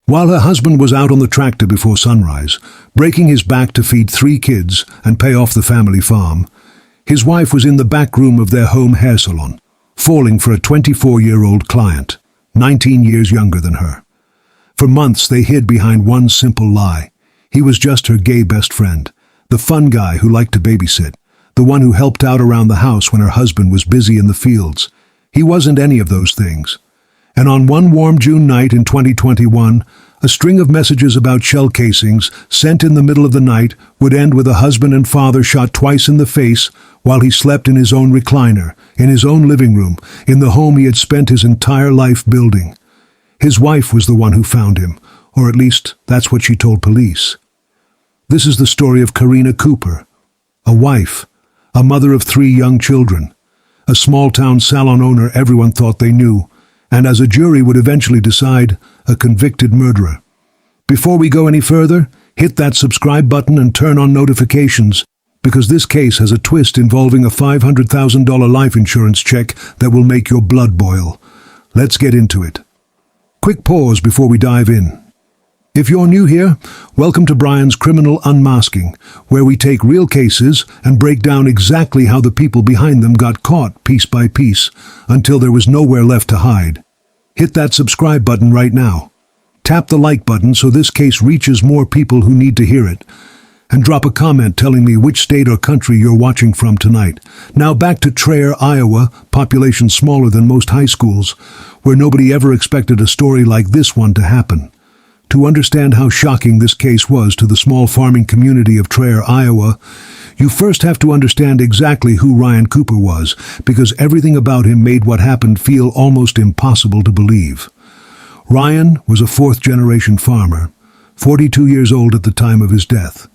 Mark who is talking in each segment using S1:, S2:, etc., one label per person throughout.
S1: While her husband was out on the tractor before sunrise, breaking his back to feed 3 kids and pay off the family farm, his wife was in the back room of their home hair salon, falling for a 24-year-old client, 19 years younger than her. For months they hid behind one simple lie. He was just her gay best friend, the fun guy who liked to babysit, the one who helped out around the house when her husband was busy in the fields. He wasn't any of those things. And on one warm June night in 2021, a string of messages about shell casings sent in the middle of the night would end with a husband and father shot twice in the face while he slept in his own recliner, in his own living room, in the home he had spent his entire life building. His wife was the one who found him, or at least that's what she told police. This is the story of Karina Cooper, a wife, a mother of 3 young children, a small-town salon owner everyone thought they knew, and as a jury would eventually decide, a convicted murderer. Before we go any further, hit that subscribe button and turn on notifications, because this case has a twist involving a $500,000 life insurance check that will make your blood boil. Let's get into it. Quick pause before we dive in. If you're new here, welcome to Brian's Criminal Unmasking, where we take real cases and break down exactly how the people behind them got caught piece by piece until there was nowhere left to hide. Hit that subscribe button right now. Tap the like button so this case reaches more people who need to hear it. And drop a comment telling me which state or country you're watching from tonight. Now back to Traer, Iowa, population smaller than most high schools, where nobody ever expected a story like this one to happen. To understand how shocking this case was to the small farming community of Traer, Iowa, you first have to understand exactly who Ryan Cooper was, because everything about him made what happened feel almost impossible to believe. Ryan was a 4th-generation farmer, 42 years old at the time of his death.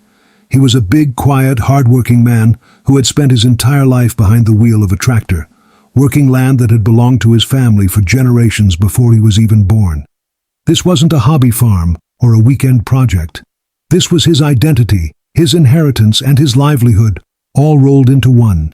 S1: He was a big, quiet, hard-working man who had spent his entire life behind the wheel of a tractor, working land that had belonged to his family for generations before he was even born. This wasn't a hobby farm or a weekend project. This was his identity, his inheritance, and his livelihood, all rolled into one.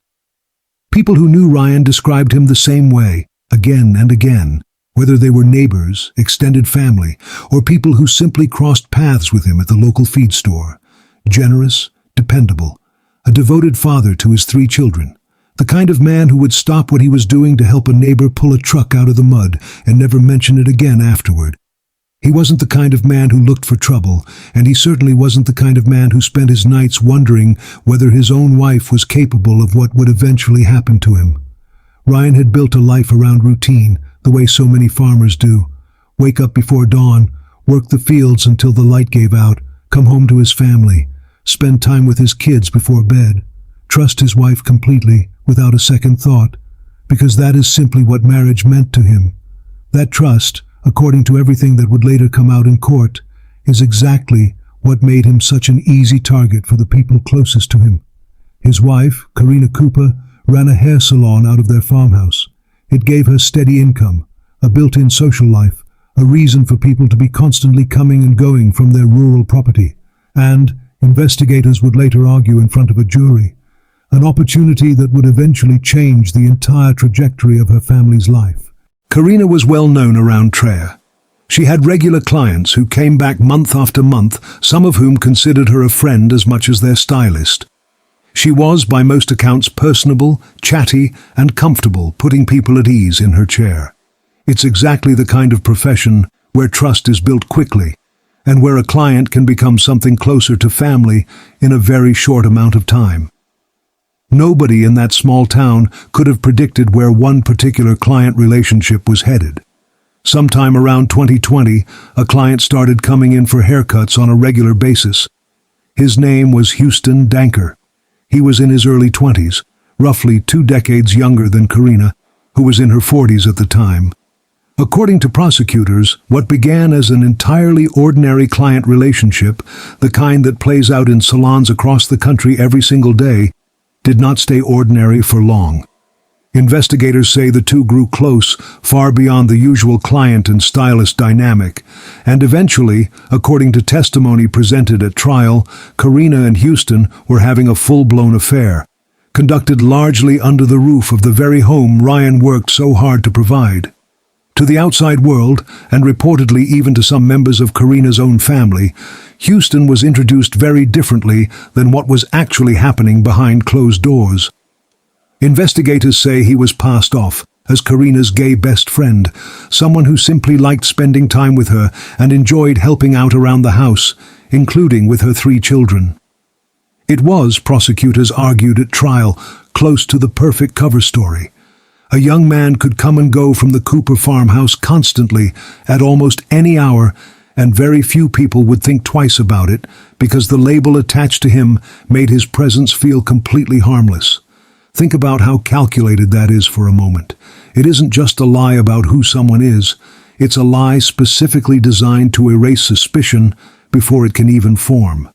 S1: People who knew Ryan described him the same way, again and again, whether they were neighbors, extended family, or people who simply crossed paths with him at the local feed store. Generous, dependable, a devoted father to his 3 children, the kind of man who would stop what he was doing to help a neighbor pull a truck out of the mud and never mention it again afterward. He wasn't the kind of man who looked for trouble, and he certainly wasn't the kind of man who spent his nights wondering whether his own wife was capable of what would eventually happen to him. Ryan had built a life around routine, the way so many farmers do. Wake up before dawn, work the fields until the light gave out, come home to his family, spend time with his kids before bed, trust his wife completely, without a second thought, because that is simply what marriage meant to him. That trust, according to everything that would later come out in court, is exactly what made him such an easy target for the people closest to him. His wife, Karina Cooper, ran a hair salon out of their farmhouse. It gave her steady income, a built-in social life, a reason for people to be constantly coming and going from their rural property, and, investigators would later argue in front of a jury, an opportunity that would eventually change the entire trajectory of her family's life. Karina was well known around Traer. She had regular clients who came back month after month, some of whom considered her a friend as much as their stylist. She was, by most accounts, personable, chatty, and comfortable, putting people at ease in her chair. It's exactly the kind of profession where trust is built quickly, and where a client can become something closer to family in a very short amount of time. Nobody in that small town could have predicted where one particular client relationship was headed. Sometime around 2020, a client started coming in for haircuts on a regular basis. His name was Houston Danker. He was in his early 20s, roughly 2 decades younger than Karina, who was in her 40s at the time. According to prosecutors, what began as an entirely ordinary client relationship, the kind that plays out in salons across the country every single day, did not stay ordinary for long. Investigators say the two grew close, far beyond the usual client and stylist dynamic, and eventually, according to testimony presented at trial, Karina and Houston were having a full-blown affair, conducted largely under the roof of the very home Ryan worked so hard to provide. To the outside world, and reportedly even to some members of Karina's own family, Houston was introduced very differently than what was actually happening behind closed doors. Investigators say he was passed off as Karina's gay best friend, someone who simply liked spending time with her and enjoyed helping out around the house, including with her 3 children. It was, prosecutors argued at trial, close to the perfect cover story. A young man could come and go from the Cooper farmhouse constantly, at almost any hour, and very few people would think twice about it because the label attached to him made his presence feel completely harmless. Think about how calculated that is for a moment. It isn't just a lie about who someone is, it's a lie specifically designed to erase suspicion before it can even form.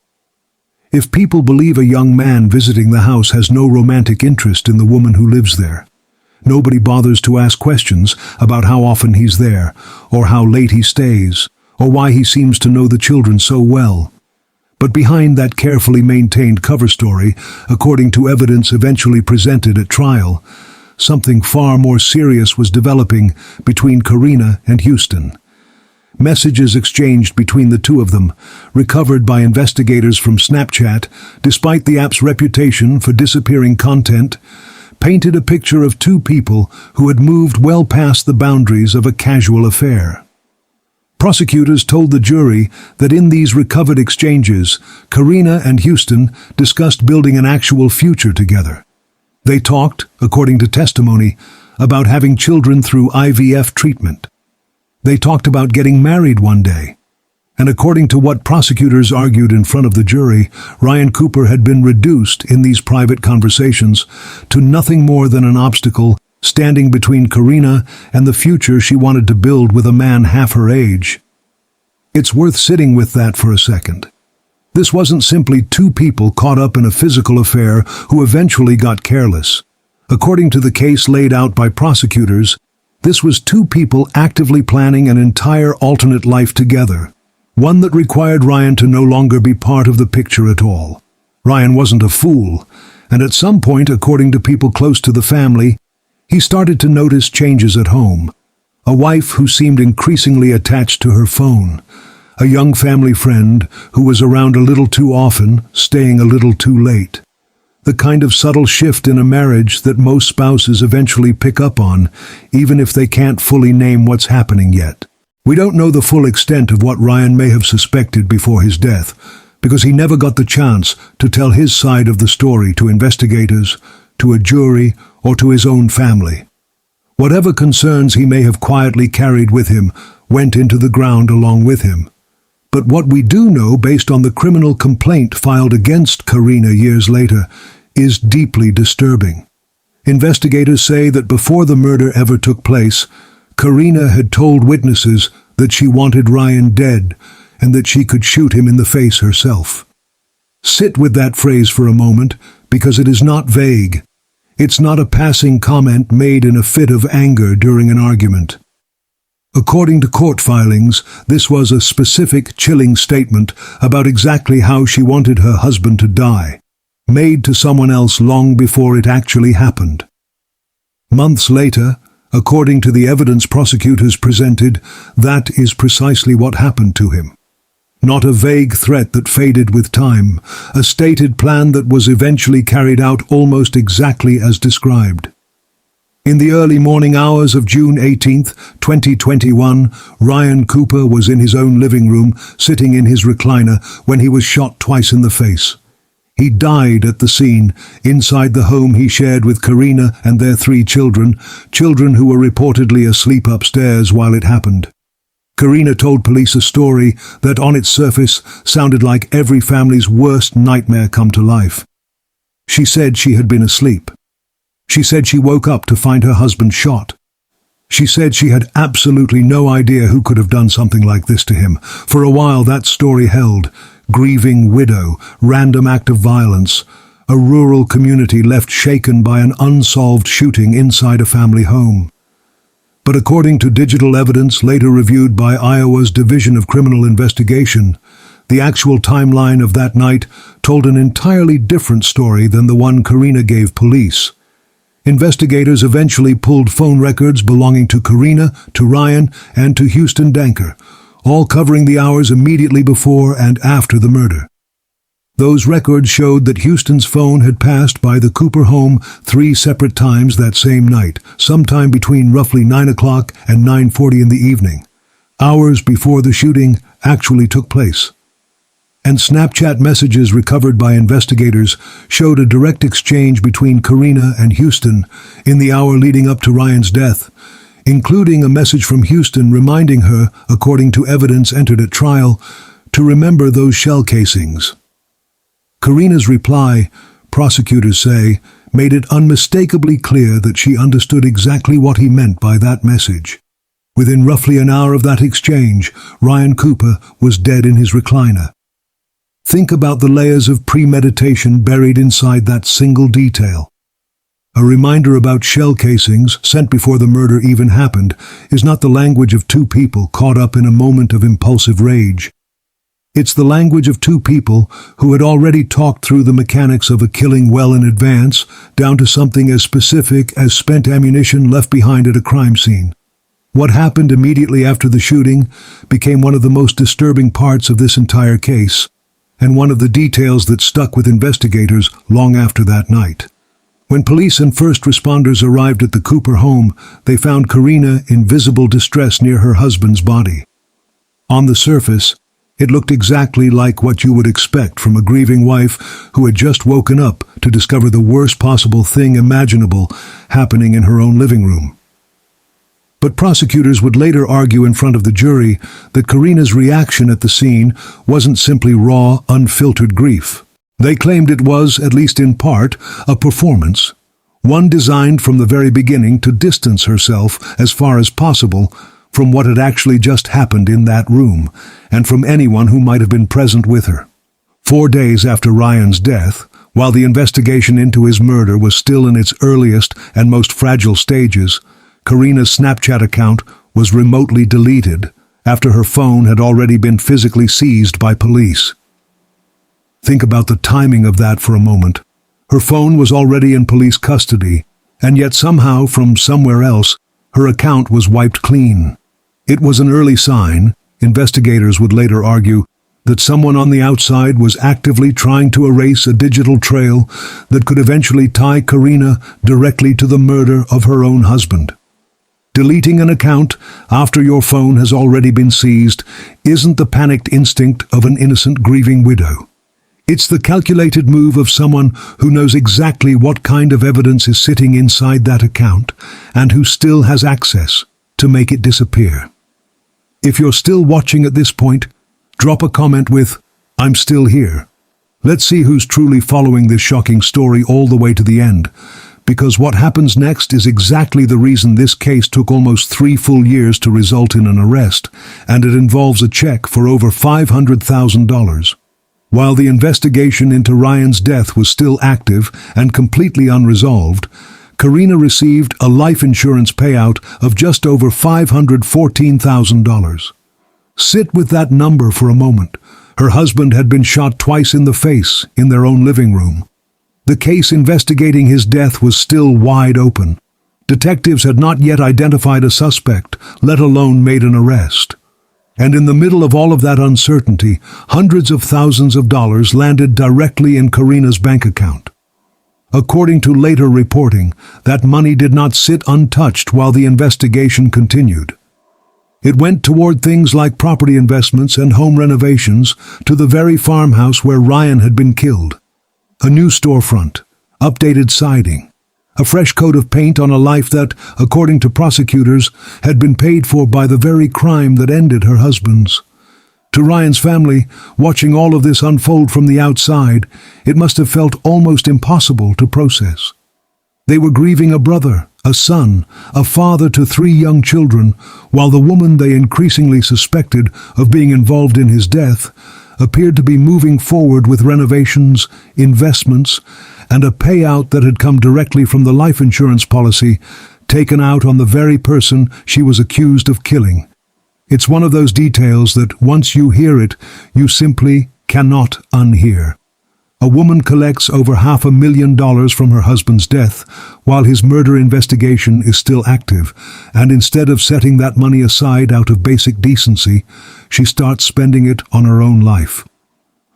S1: If people believe a young man visiting the house has no romantic interest in the woman who lives there, nobody bothers to ask questions about how often he's there, or how late he stays, or why he seems to know the children so well. But behind that carefully maintained cover story, according to evidence eventually presented at trial, something far more serious was developing between Karina and Houston. Messages exchanged between the two of them, recovered by investigators from Snapchat, despite the app's reputation for disappearing content, painted a picture of 2 people who had moved well past the boundaries of a casual affair. Prosecutors told the jury that in these recovered exchanges, Karina and Houston discussed building an actual future together. They talked, according to testimony, about having children through IVF treatment. They talked about getting married one day. And according to what prosecutors argued in front of the jury, Ryan Cooper had been reduced in these private conversations to nothing more than an obstacle standing between Karina and the future she wanted to build with a man half her age. It's worth sitting with that for a second. This wasn't simply 2 people caught up in a physical affair who eventually got careless. According to the case laid out by prosecutors, this was 2 people actively planning an entire alternate life together. One that required Ryan to no longer be part of the picture at all. Ryan wasn't a fool, and at some point, according to people close to the family, he started to notice changes at home. A wife who seemed increasingly attached to her phone. A young family friend who was around a little too often, staying a little too late. The kind of subtle shift in a marriage that most spouses eventually pick up on, even if they can't fully name what's happening yet. We don't know the full extent of what Ryan may have suspected before his death, because he never got the chance to tell his side of the story to investigators, to a jury, or to his own family. Whatever concerns he may have quietly carried with him went into the ground along with him. But what we do know, based on the criminal complaint filed against Karina years later, is deeply disturbing. Investigators say that before the murder ever took place, Karina had told witnesses that she wanted Ryan dead and that she could shoot him in the face herself. Sit with that phrase for a moment, because it is not vague. It's not a passing comment made in a fit of anger during an argument. According to court filings, this was a specific, chilling statement about exactly how she wanted her husband to die, made to someone else long before it actually happened. Months later, according to the evidence prosecutors presented, that is precisely what happened to him. Not a vague threat that faded with time, a stated plan that was eventually carried out almost exactly as described. In the early morning hours of June 18, 2021, Ryan Cooper was in his own living room, sitting in his recliner, when he was shot twice in the face. He died at the scene, inside the home he shared with Karina and their 3 children, children who were reportedly asleep upstairs while it happened. Karina told police a story that on its surface sounded like every family's worst nightmare come to life. She said she had been asleep. She said she woke up to find her husband shot. She said she had absolutely no idea who could have done something like this to him. For a while that story held. Grieving widow, random act of violence, a rural community left shaken by an unsolved shooting inside a family home. But according to digital evidence later reviewed by Iowa's Division of Criminal Investigation, the actual timeline of that night told an entirely different story than the one Karina gave police. Investigators eventually pulled phone records belonging to Karina, to Ryan, and to Houston Danker, all covering the hours immediately before and after the murder. Those records showed that Houston's phone had passed by the Cooper home 3 separate times that same night, sometime between roughly 9 o'clock and 9:40 in the evening, hours before the shooting actually took place. And Snapchat messages recovered by investigators showed a direct exchange between Karina and Houston in the hour leading up to Ryan's death, including a message from Houston reminding her, according to evidence entered at trial, to remember those shell casings. Karina's reply, prosecutors say, made it unmistakably clear that she understood exactly what he meant by that message. Within roughly an hour of that exchange, Ryan Cooper was dead in his recliner. Think about the layers of premeditation buried inside that single detail. A reminder about shell casings, sent before the murder even happened, is not the language of two people caught up in a moment of impulsive rage. It's the language of two people who had already talked through the mechanics of a killing well in advance, down to something as specific as spent ammunition left behind at a crime scene. What happened immediately after the shooting became one of the most disturbing parts of this entire case, and one of the details that stuck with investigators long after that night. When police and first responders arrived at the Cooper home, they found Karina in visible distress near her husband's body. On the surface, it looked exactly like what you would expect from a grieving wife who had just woken up to discover the worst possible thing imaginable happening in her own living room. But prosecutors would later argue in front of the jury that Karina's reaction at the scene wasn't simply raw, unfiltered grief. They claimed it was, at least in part, a performance, one designed from the very beginning to distance herself as far as possible from what had actually just happened in that room, and from anyone who might have been present with her. 4 days after Ryan's death, while the investigation into his murder was still in its earliest and most fragile stages, Karina's Snapchat account was remotely deleted after her phone had already been physically seized by police. Think about the timing of that for a moment. Her phone was already in police custody, and yet somehow from somewhere else, her account was wiped clean. It was an early sign, investigators would later argue, that someone on the outside was actively trying to erase a digital trail that could eventually tie Karina directly to the murder of her own husband. Deleting an account after your phone has already been seized isn't the panicked instinct of an innocent grieving widow. It's the calculated move of someone who knows exactly what kind of evidence is sitting inside that account and who still has access to make it disappear. If you're still watching at this point, drop a comment with, "I'm still here." Let's see who's truly following this shocking story all the way to the end, because what happens next is exactly the reason this case took almost 3 full years to result in an arrest, and it involves a check for over $500,000. While the investigation into Ryan's death was still active and completely unresolved, Karina received a life insurance payout of just over $514,000. Sit with that number for a moment. Her husband had been shot twice in the face in their own living room. The case investigating his death was still wide open. Detectives had not yet identified a suspect, let alone made an arrest. And in the middle of all of that uncertainty, hundreds of thousands of dollars landed directly in Karina's bank account. According to later reporting, that money did not sit untouched while the investigation continued. It went toward things like property investments and home renovations to the very farmhouse where Ryan had been killed. A new storefront, updated siding, a fresh coat of paint on a life that, according to prosecutors, had been paid for by the very crime that ended her husband's. To Ryan's family, watching all of this unfold from the outside, it must have felt almost impossible to process. They were grieving a brother, a son, a father to 3 young children, while the woman they increasingly suspected of being involved in his death appeared to be moving forward with renovations, investments, and a payout that had come directly from the life insurance policy taken out on the very person she was accused of killing. It's one of those details that, once you hear it, you simply cannot unhear. A woman collects over $500,000 from her husband's death while his murder investigation is still active, and instead of setting that money aside out of basic decency, she starts spending it on her own life.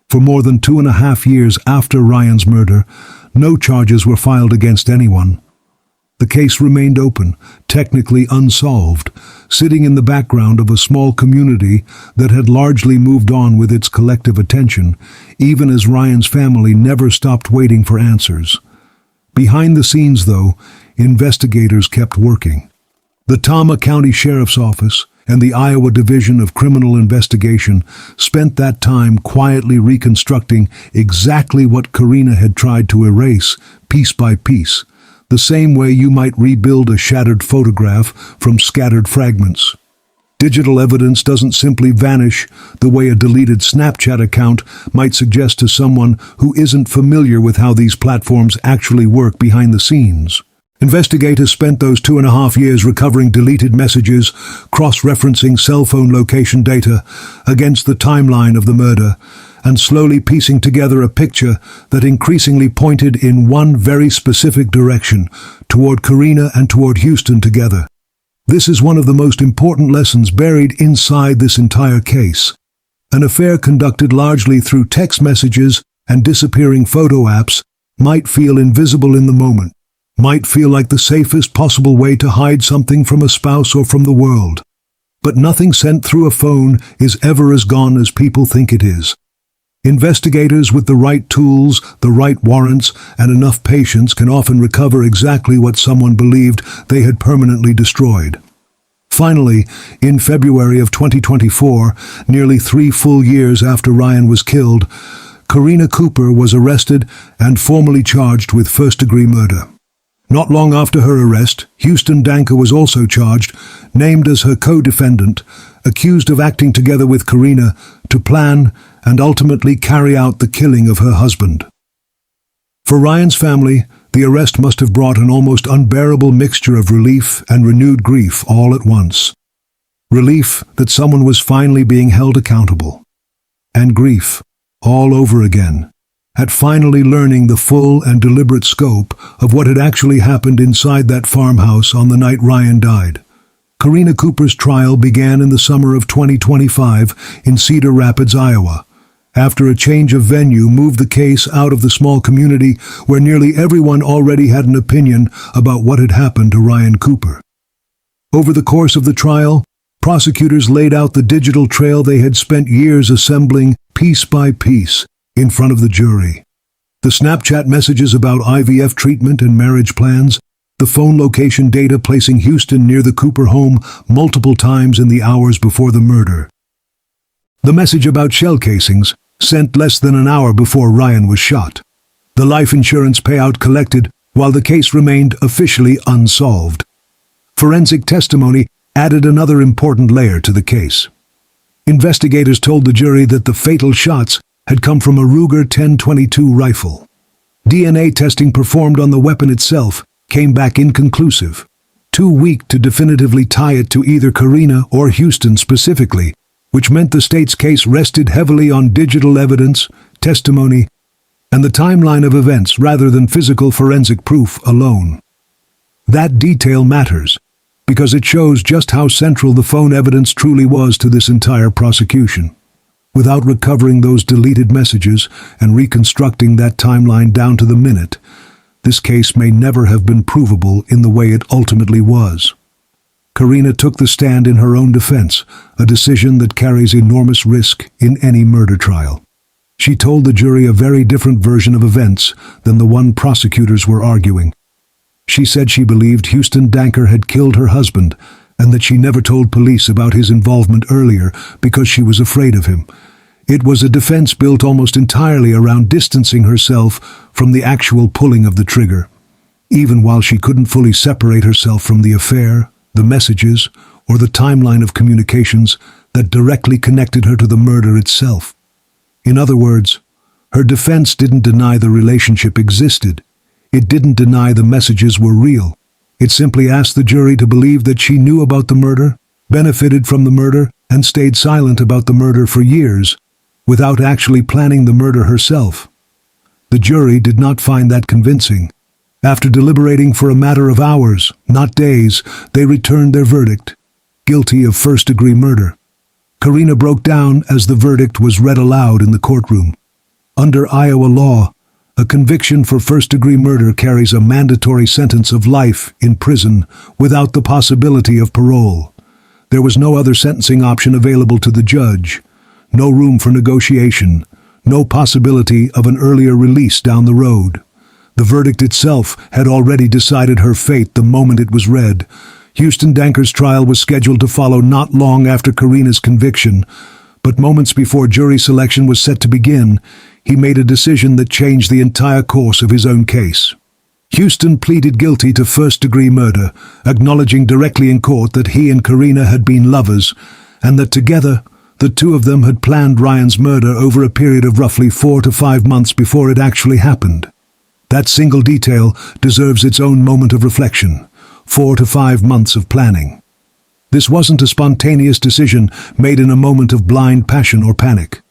S1: For more than 2.5 years after Ryan's murder, no charges were filed against anyone. The case remained open, technically unsolved, sitting in the background of a small community that had largely moved on with its collective attention, even as Ryan's family never stopped waiting for answers. Behind the scenes, though, investigators kept working. The Tama County Sheriff's Office and the Iowa Division of Criminal Investigation spent that time quietly reconstructing exactly what Karina had tried to erase, piece by piece, the same way you might rebuild a shattered photograph from scattered fragments. Digital evidence doesn't simply vanish the way a deleted Snapchat account might suggest to someone who isn't familiar with how these platforms actually work behind the scenes. Investigators spent those 2.5 years recovering deleted messages, cross-referencing cell phone location data against the timeline of the murder, and slowly piecing together a picture that increasingly pointed in one very specific direction, toward Karina and toward Houston together. This is one of the most important lessons buried inside this entire case. An affair conducted largely through text messages and disappearing photo apps might feel invisible in the moment, might feel like the safest possible way to hide something from a spouse or from the world. But nothing sent through a phone is ever as gone as people think it is. Investigators with the right tools, the right warrants, and enough patience can often recover exactly what someone believed they had permanently destroyed. Finally, in February of 2024, nearly 3 full years after Ryan was killed, Karina Cooper was arrested and formally charged with first-degree murder. Not long after her arrest, Houston Danker was also charged, named as her co-defendant, accused of acting together with Karina to plan and ultimately carry out the killing of her husband. For Ryan's family, the arrest must have brought an almost unbearable mixture of relief and renewed grief all at once. Relief that someone was finally being held accountable. And grief, all over again, at finally learning the full and deliberate scope of what had actually happened inside that farmhouse on the night Ryan died. Karina Cooper's trial began in the summer of 2025 in Cedar Rapids, Iowa, after a change of venue moved the case out of the small community where nearly everyone already had an opinion about what had happened to Ryan Cooper. Over the course of the trial, prosecutors laid out the digital trail they had spent years assembling piece by piece in front of the jury. The Snapchat messages about IVF treatment and marriage plans, the phone location data placing Houston near the Cooper home multiple times in the hours before the murder. The message about shell casings, sent less than an hour before Ryan was shot. The life insurance payout collected while the case remained officially unsolved. Forensic testimony added another important layer to the case. Investigators told the jury that the fatal shots had come from a Ruger 10-22 rifle. DNA testing performed on the weapon itself came back inconclusive, too weak to definitively tie it to either Karina or Houston specifically, which meant the state's case rested heavily on digital evidence, testimony, and the timeline of events rather than physical forensic proof alone. That detail matters, because it shows just how central the phone evidence truly was to this entire prosecution. Without recovering those deleted messages and reconstructing that timeline down to the minute, this case may never have been provable in the way it ultimately was. Karina took the stand in her own defense, a decision that carries enormous risk in any murder trial. She told the jury a very different version of events than the one prosecutors were arguing. She said she believed Houston Danker had killed her husband and that she never told police about his involvement earlier because she was afraid of him. It was a defense built almost entirely around distancing herself from the actual pulling of the trigger. Even while she couldn't fully separate herself from the affair, the messages, or the timeline of communications that directly connected her to the murder itself. In other words, her defense didn't deny the relationship existed. It didn't deny the messages were real. It simply asked the jury to believe that she knew about the murder, benefited from the murder, and stayed silent about the murder for years, without actually planning the murder herself. The jury did not find that convincing. After deliberating for a matter of hours, not days, they returned their verdict: guilty of first-degree murder. Karina broke down as the verdict was read aloud in the courtroom. Under Iowa law, a conviction for first-degree murder carries a mandatory sentence of life in prison without the possibility of parole. There was no other sentencing option available to the judge, no room for negotiation, no possibility of an earlier release down the road. The verdict itself had already decided her fate the moment it was read. Houston Danker's trial was scheduled to follow not long after Karina's conviction, but moments before jury selection was set to begin, he made a decision that changed the entire course of his own case. Houston pleaded guilty to first-degree murder, acknowledging directly in court that he and Karina had been lovers, and that together, the two of them had planned Ryan's murder over a period of roughly 4 to 5 months before it actually happened. That single detail deserves its own moment of reflection. 4 to 5 months of planning. This wasn't a spontaneous decision made in a moment of blind passion or panic.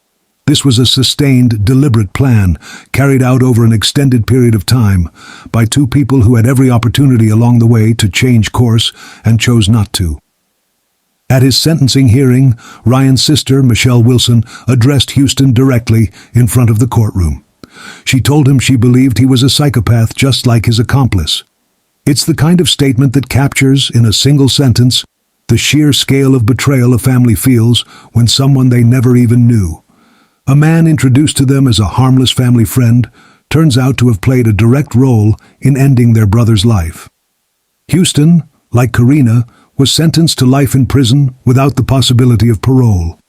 S1: This was a sustained, deliberate plan, carried out over an extended period of time, by two people who had every opportunity along the way to change course and chose not to. At his sentencing hearing, Ryan's sister, Michelle Wilson, addressed Houston directly in front of the courtroom. She told him she believed he was a psychopath just like his accomplice. It's the kind of statement that captures, in a single sentence, the sheer scale of betrayal a family feels when someone they never even knew, a man introduced to them as a harmless family friend, turns out to have played a direct role in ending their brother's life. Houston, like Karina, was sentenced to life in prison without the possibility of parole.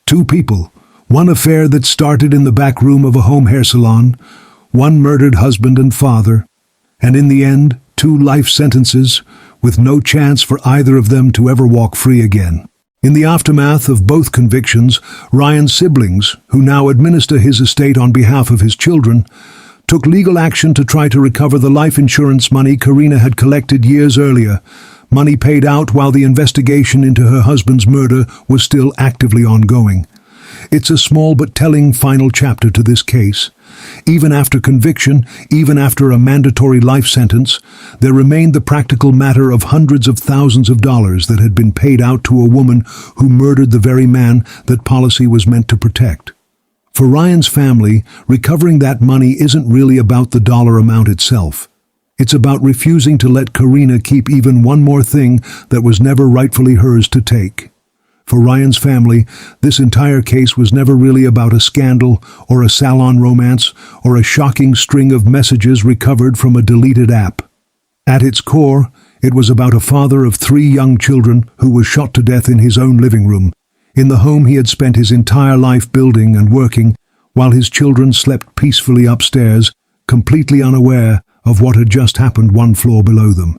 S1: Two people, one affair that started in the back room of a home hair salon, one murdered husband and father, and in the end, 2 life sentences, with no chance for either of them to ever walk free again. In the aftermath of both convictions, Ryan's siblings, who now administer his estate on behalf of his children, took legal action to try to recover the life insurance money Karina had collected years earlier, money paid out while the investigation into her husband's murder was still actively ongoing. It's a small but telling final chapter to this case. Even after conviction, even after a mandatory life sentence, there remained the practical matter of hundreds of thousands of dollars that had been paid out to a woman who murdered the very man that policy was meant to protect. For Ryan's family, recovering that money isn't really about the dollar amount itself. It's about refusing to let Karina keep even one more thing that was never rightfully hers to take. For Ryan's family, this entire case was never really about a scandal or a salon romance or a shocking string of messages recovered from a deleted app. At its core, it was about a father of 3 young children who was shot to death in his own living room, in the home he had spent his entire life building and working, while his children slept peacefully upstairs, completely unaware of what had just happened 1 floor below them.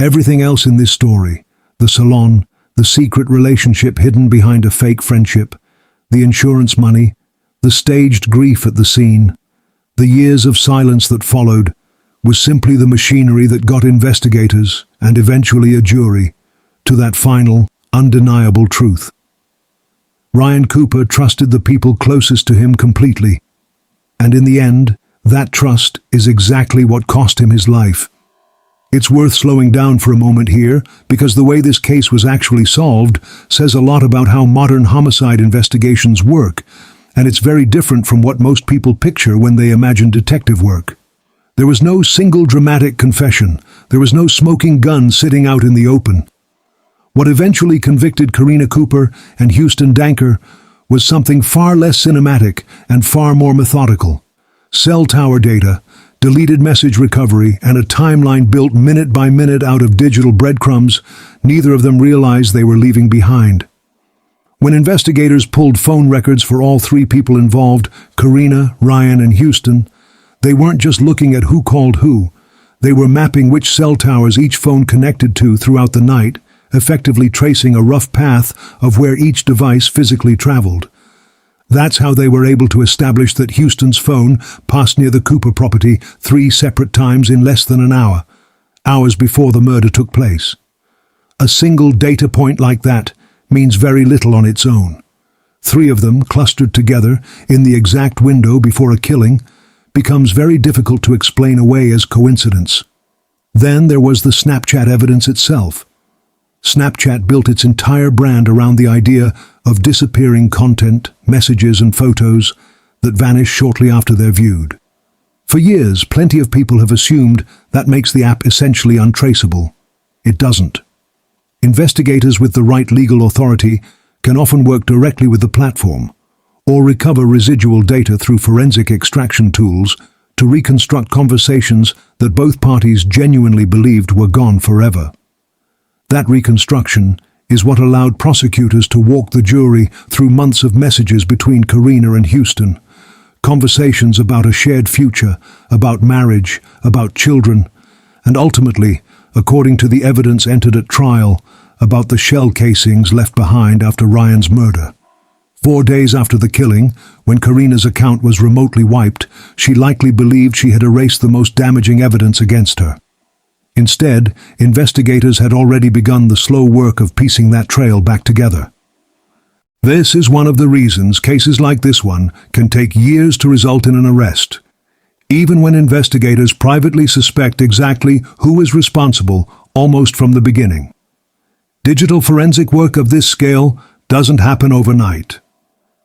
S1: Everything else in this story, the salon, the secret relationship hidden behind a fake friendship, the insurance money, the staged grief at the scene, the years of silence that followed, was simply the machinery that got investigators, and eventually a jury, to that final, undeniable truth. Ryan Cooper trusted the people closest to him completely, and in the end, that trust is exactly what cost him his life. It's worth slowing down for a moment here, because the way this case was actually solved says a lot about how modern homicide investigations work, and it's very different from what most people picture when they imagine detective work. There was no single dramatic confession. There was no smoking gun sitting out in the open. What eventually convicted Karina Cooper and Houston Danker was something far less cinematic and far more methodical. Cell tower data, deleted message recovery, and a timeline built minute by minute out of digital breadcrumbs neither of them realized they were leaving behind. When investigators pulled phone records for all 3 people involved, Karina, Ryan, and Houston, they weren't just looking at who called who. They were mapping which cell towers each phone connected to throughout the night, effectively tracing a rough path of where each device physically traveled. That's how they were able to establish that Houston's phone passed near the Cooper property 3 separate times in less than an hour, hours before the murder took place. A single data point like that means very little on its own. 3 of them clustered together in the exact window before a killing becomes very difficult to explain away as coincidence. Then there was the Snapchat evidence itself. Snapchat built its entire brand around the idea of disappearing content, messages and photos that vanish shortly after they're viewed. For years, plenty of people have assumed that makes the app essentially untraceable. It doesn't. Investigators with the right legal authority can often work directly with the platform, or recover residual data through forensic extraction tools to reconstruct conversations that both parties genuinely believed were gone forever. That reconstruction is what allowed prosecutors to walk the jury through months of messages between Karina and Houston, conversations about a shared future, about marriage, about children, and ultimately, according to the evidence entered at trial, about the shell casings left behind after Ryan's murder. 4 days after the killing, when Karina's account was remotely wiped, she likely believed she had erased the most damaging evidence against her. Instead, investigators had already begun the slow work of piecing that trail back together. This is one of the reasons cases like this one can take years to result in an arrest, even when investigators privately suspect exactly who is responsible almost from the beginning. Digital forensic work of this scale doesn't happen overnight.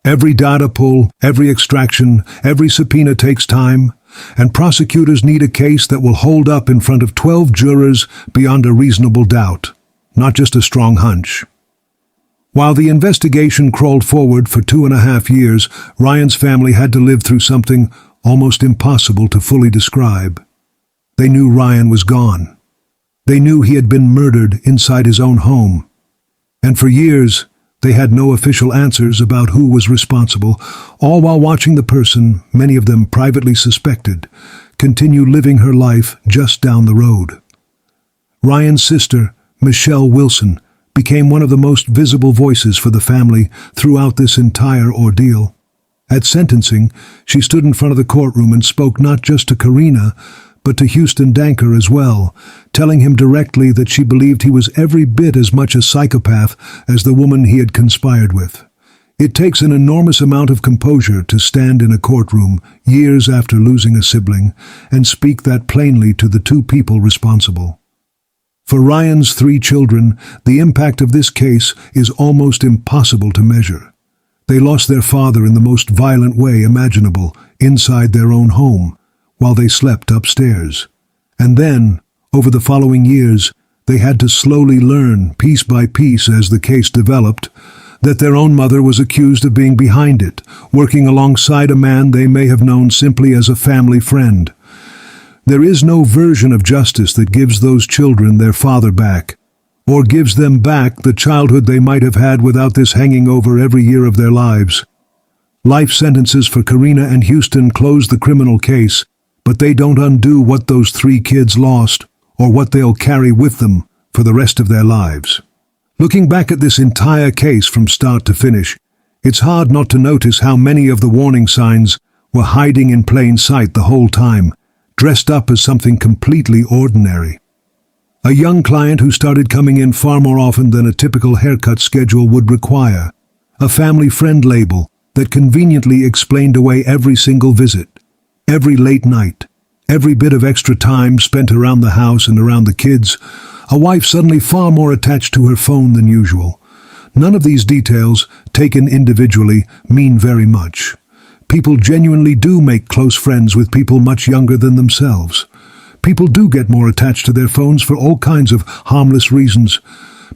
S1: Every data pull, every extraction, every subpoena takes time, and prosecutors need a case that will hold up in front of 12 jurors beyond a reasonable doubt, not just a strong hunch. While the investigation crawled forward for 2.5 years, Ryan's family had to live through something almost impossible to fully describe. They knew Ryan was gone. They knew he had been murdered inside his own home. And for years, they had no official answers about who was responsible, all while watching the person, many of them privately suspected, continue living her life just down the road. Ryan's sister, Michelle Wilson, became one of the most visible voices for the family throughout this entire ordeal. At sentencing, she stood in front of the courtroom and spoke not just to Karina, but to Houston Danker as well, telling him directly that she believed he was every bit as much a psychopath as the woman he had conspired with. It takes an enormous amount of composure to stand in a courtroom years after losing a sibling and speak that plainly to the two people responsible. For Ryan's 3 children, the impact of this case is almost impossible to measure. They lost their father in the most violent way imaginable, inside their own home, while they slept upstairs. And then, over the following years, they had to slowly learn, piece by piece as the case developed, that their own mother was accused of being behind it, working alongside a man they may have known simply as a family friend. There is no version of justice that gives those children their father back, or gives them back the childhood they might have had without this hanging over every year of their lives. Life sentences for Karina and Houston close the criminal case, but they don't undo what those 3 kids lost, or what they'll carry with them for the rest of their lives. Looking back at this entire case from start to finish, it's hard not to notice how many of the warning signs were hiding in plain sight the whole time, dressed up as something completely ordinary. A young client who started coming in far more often than a typical haircut schedule would require. A family friend label that conveniently explained away every single visit, every late night, every bit of extra time spent around the house and around the kids. A wife suddenly far more attached to her phone than usual. None of these details, taken individually, mean very much. People genuinely do make close friends with people much younger than themselves. People do get more attached to their phones for all kinds of harmless reasons.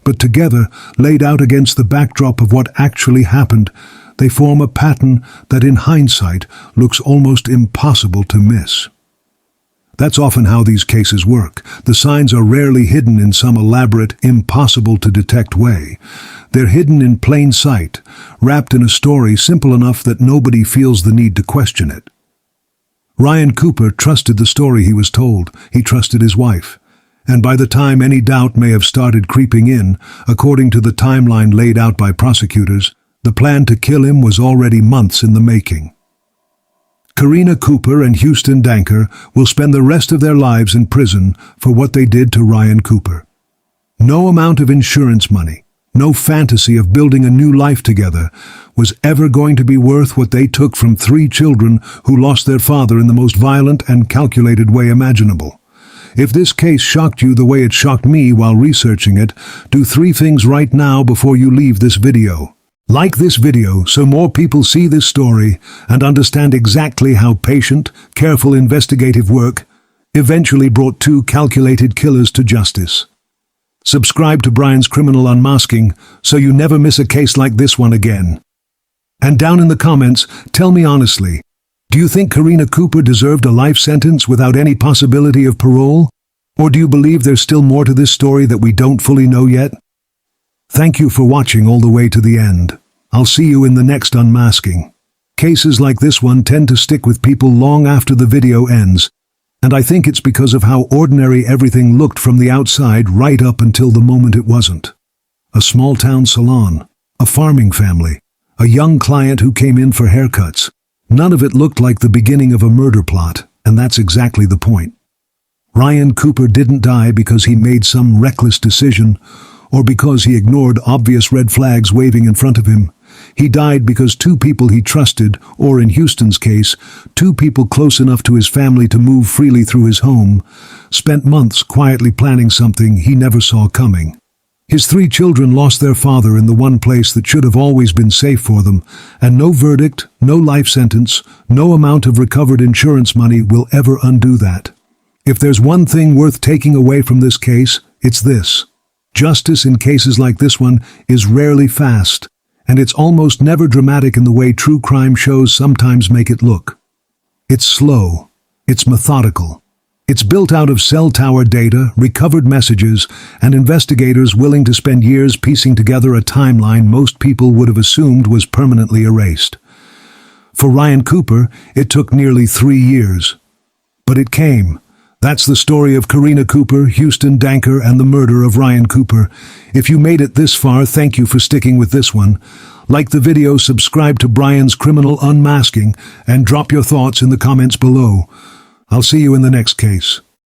S1: But together, laid out against the backdrop of what actually happened, they form a pattern that in hindsight looks almost impossible to miss. That's often how these cases work. The signs are rarely hidden in some elaborate, impossible-to-detect way. They're hidden in plain sight, wrapped in a story simple enough that nobody feels the need to question it. Ryan Cooper trusted the story he was told. He trusted his wife. And by the time any doubt may have started creeping in, according to the timeline laid out by prosecutors, the plan to kill him was already months in the making. Karina Cooper and Houston Danker will spend the rest of their lives in prison for what they did to Ryan Cooper. No amount of insurance money, no fantasy of building a new life together, was ever going to be worth what they took from 3 children who lost their father in the most violent and calculated way imaginable. If this case shocked you the way it shocked me while researching it, do 3 things right now before you leave this video. Like this video so more people see this story and understand exactly how patient, careful investigative work eventually brought 2 calculated killers to justice. Subscribe to Brian's Criminal Unmasking so you never miss a case like this one again. And down in the comments, tell me honestly, do you think Karina Cooper deserved a life sentence without any possibility of parole? Or do you believe there's still more to this story that we don't fully know yet? Thank you for watching all the way to the end. I'll see you in the next unmasking. Cases like this one tend to stick with people long after the video ends, and I think it's because of how ordinary everything looked from the outside right up until the moment it wasn't. A small-town salon, a farming family, a young client who came in for haircuts. None of it looked like the beginning of a murder plot, and that's exactly the point. Ryan Cooper didn't die because he made some reckless decision or because he ignored obvious red flags waving in front of him. He died because 2 people he trusted, or in Houston's case, 2 people close enough to his family to move freely through his home, spent months quietly planning something he never saw coming. His 3 children lost their father in the one place that should have always been safe for them, and no verdict, no life sentence, no amount of recovered insurance money will ever undo that. If there's one thing worth taking away from this case, it's this. Justice in cases like this one is rarely fast, and it's almost never dramatic in the way true crime shows sometimes make it look. It's slow. It's methodical. It's built out of cell tower data, recovered messages, and investigators willing to spend years piecing together a timeline most people would have assumed was permanently erased. For Ryan Cooper, it took nearly 3 years. But it came. That's the story of Karina Cooper, Houston Danker, and the murder of Ryan Cooper. If you made it this far, thank you for sticking with this one. Like the video, subscribe to Brian's Criminal Unmasking, and drop your thoughts in the comments below. I'll see you in the next case.